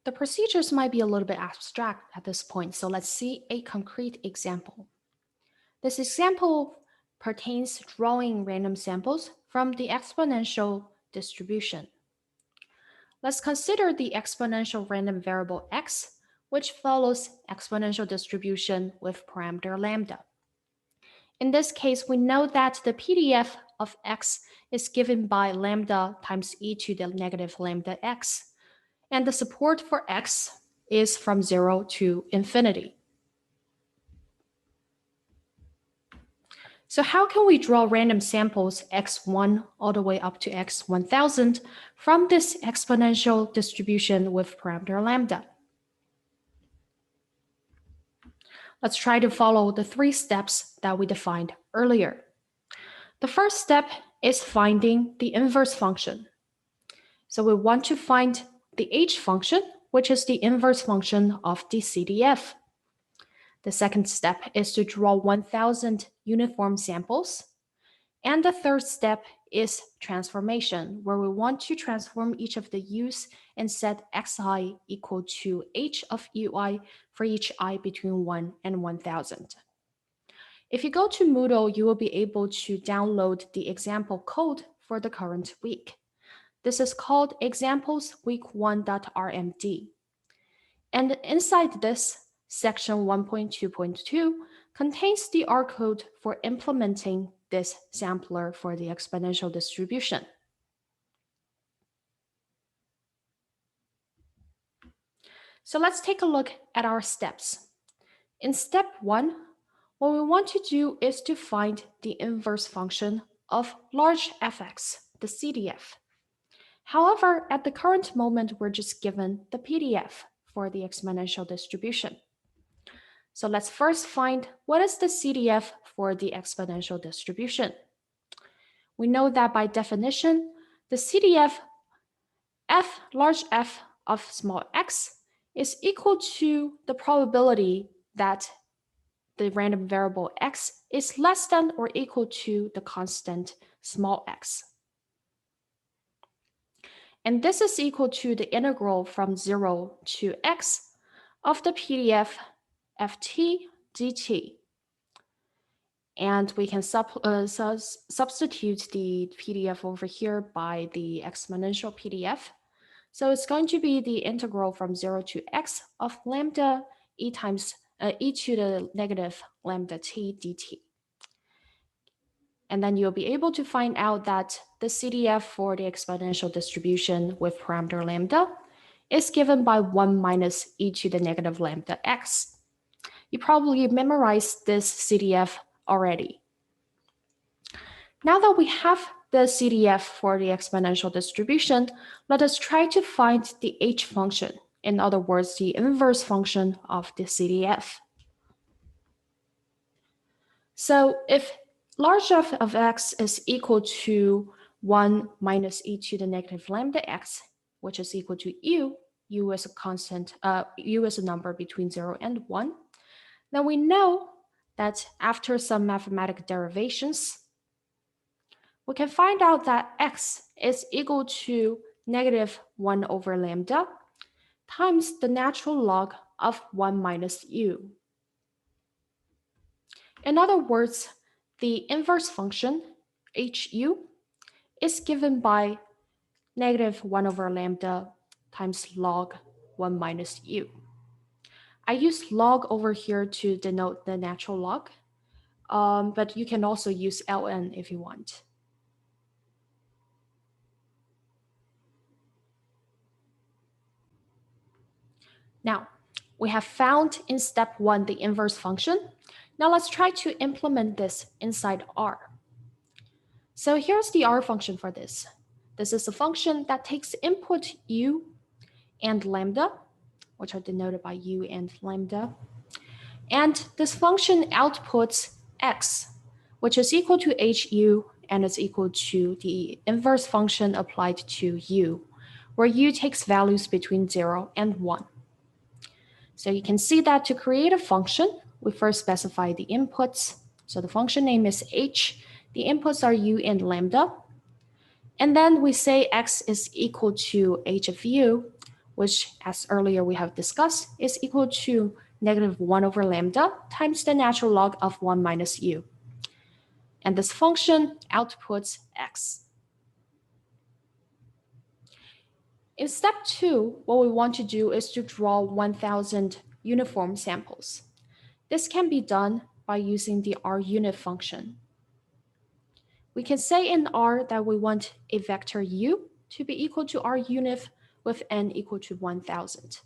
The procedures might be a little bit abstract at this point, so let's see a concrete example. This example pertains to drawing random samples from the exponential distribution. Let's consider the exponential random variable x, which follows exponential distribution with parameter lambda. In this case, we know that the PDF of x is given by lambda times e to the negative lambda x, and the support for x is from 0 to infinity. So how can we draw random samples x1 all the way up to x1000 from this exponential distribution with parameter lambda? Let's try to follow the 3 steps that we defined earlier. The first step is finding the inverse function. So we want to find the h function, which is the inverse function of the CDF. The second step is to draw 1000 uniform samples. And the third step is transformation, where we want to transform each of the u's and set xi equal to h of ui for each I between 1 and 1000. If you go to Moodle, you will be able to download the example code for the current week. This is called Examples Week1.rmd. And inside this, section 1.2.2 contains the R code for implementing this sampler for the exponential distribution. So let's take a look at our steps. In step 1, what we want to do is to find the inverse function of large fx, the CDF. However, at the current moment, we're just given the PDF for the exponential distribution. So let's first find what is the CDF for the exponential distribution. We know that by definition, the CDF f large f of small x is equal to the probability that the random variable x is less than or equal to the constant small x. And this is equal to the integral from 0 to x of the PDF ft dt. And we can substitute the PDF over here by the exponential PDF. So it's going to be the integral from 0 to x of lambda e times e to the negative lambda t dt. And then you'll be able to find out that the CDF for the exponential distribution with parameter lambda is given by 1 minus e to the negative lambda x. You probably memorized this CDF already. Now that we have the CDF for the exponential distribution, let us try to find the h function. In other words, the inverse function of the CDF. So if large f of x is equal to 1 minus e to the negative lambda x, which is equal to u is a constant, u is a number between 0 and 1, then we know that after some mathematical derivations, we can find out that x is equal to negative 1 over lambda times the natural log of 1 minus u. In other words, the inverse function, hu, is given by negative 1 over lambda times log 1 minus u. I use log over here to denote the natural log, but you can also use ln if you want. Now, we have found in step 1 the inverse function. Now let's try to implement this inside R. So here's the R function for this. This is a function that takes input u and lambda, which are denoted by u and lambda. And this function outputs x, which is equal to hu, and is equal to the inverse function applied to u, where u takes values between 0 and 1. So you can see that to create a function, we first specify the inputs. So the function name is h, the inputs are u and lambda. And then we say x is equal to h of u, which as earlier we have discussed is equal to -1 over lambda times the natural log of 1 minus u. And this function outputs x. In step 2, what we want to do is to draw 1,000 uniform samples. This can be done by using the RUnit function. We can say in R that we want a vector u to be equal to RUnit with n equal to 1,000.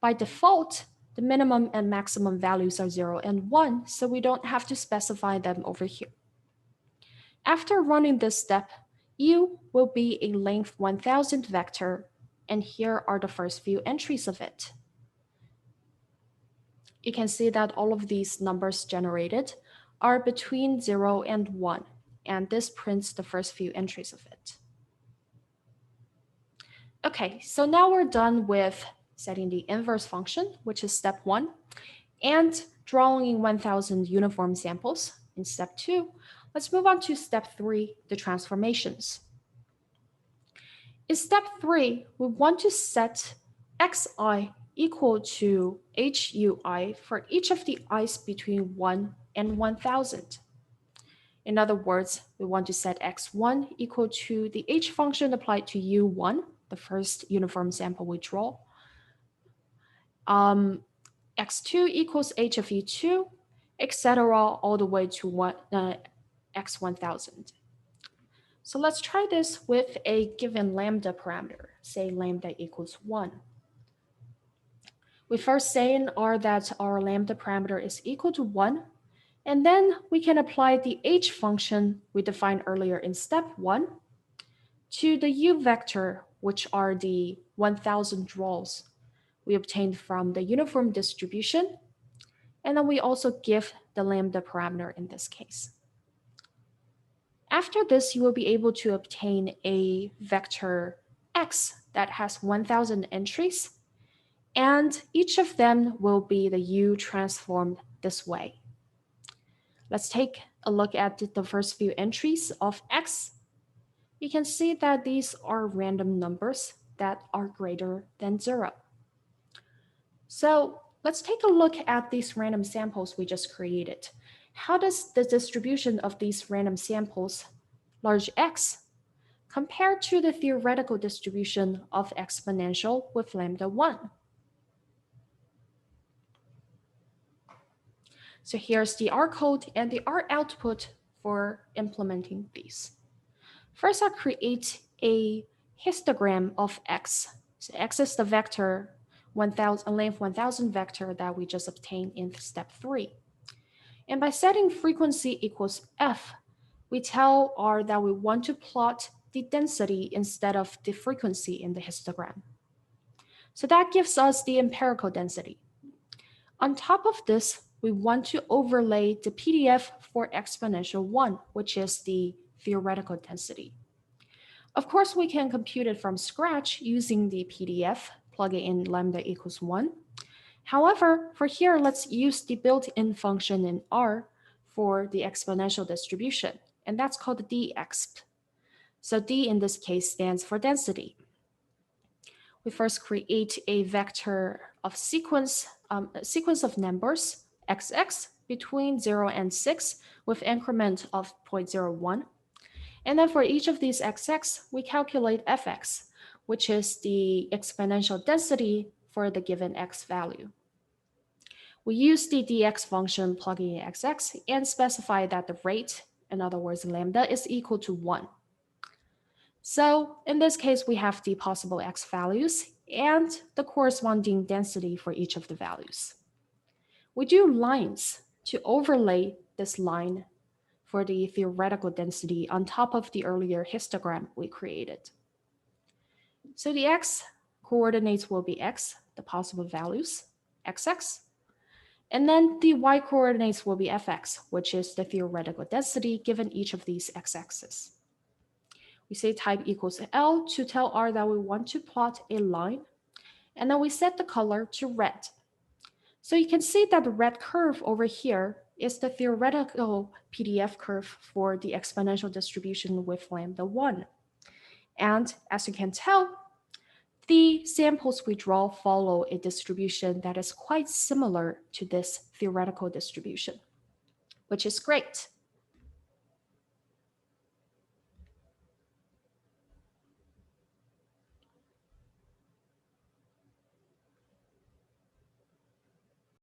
By default, the minimum and maximum values are 0 and 1, so we don't have to specify them over here. After running this step, u will be a length 1,000 vector, and here are the first few entries of it. You can see that all of these numbers generated are between 0 and 1, and this prints the first few entries of it. Okay, so now we're done with setting the inverse function, which is step 1, and drawing 1,000 uniform samples in step 2. Let's move on to step 3, the transformations. In step 3, we want to set xi equal to hui for each of the i's between 1 and 1,000. In other words, we want to set x1 equal to the h function applied to u1, the first uniform sample we draw. X2 equals h of u2, etc., all the way to x1000. So let's try this with a given lambda parameter, say lambda equals 1. We first say in R that our lambda parameter is equal to 1, and then we can apply the h function we defined earlier in step 1 to the u vector, which are the 1,000 draws we obtained from the uniform distribution, and then we also give the lambda parameter in this case. After this, you will be able to obtain a vector x that has 1,000 entries, and each of them will be the u transformed this way. Let's take a look at the first few entries of x. You can see that these are random numbers that are greater than 0. So let's take a look at these random samples we just created. How does the distribution of these random samples, large x, compare to the theoretical distribution of exponential with lambda 1? So here's the R code and the R output for implementing these. First, I'll create a histogram of x. So x is the vector 1,000, length 1,000 vector that we just obtained in step 3. And by setting frequency equals f, we tell R that we want to plot the density instead of the frequency in the histogram. So that gives us the empirical density. On top of this, we want to overlay the PDF for exponential 1, which is the theoretical density. Of course, we can compute it from scratch using the PDF, plugging in lambda equals 1. However, for here, let's use the built-in function in R for the exponential distribution, and that's called dexp. So d in this case stands for density. We first create a vector of sequence of numbers, xx, between 0 and 6 with increment of 0.01. And then for each of these xx, we calculate fx, which is the exponential density for the given x value. We use the dx function plugging in xx and specify that the rate, in other words, lambda, is equal to 1. So in this case, we have the possible x values and the corresponding density for each of the values. We do lines to overlay this line for the theoretical density on top of the earlier histogram we created. So the x coordinates will be x, the possible values, xx, and then the y coordinates will be fx, which is the theoretical density given each of these x-axes. We say type equals L to tell R that we want to plot a line, and then we set the color to red. So you can see that the red curve over here is the theoretical PDF curve for the exponential distribution with lambda 1. And as you can tell, the samples we draw follow a distribution that is quite similar to this theoretical distribution, which is great.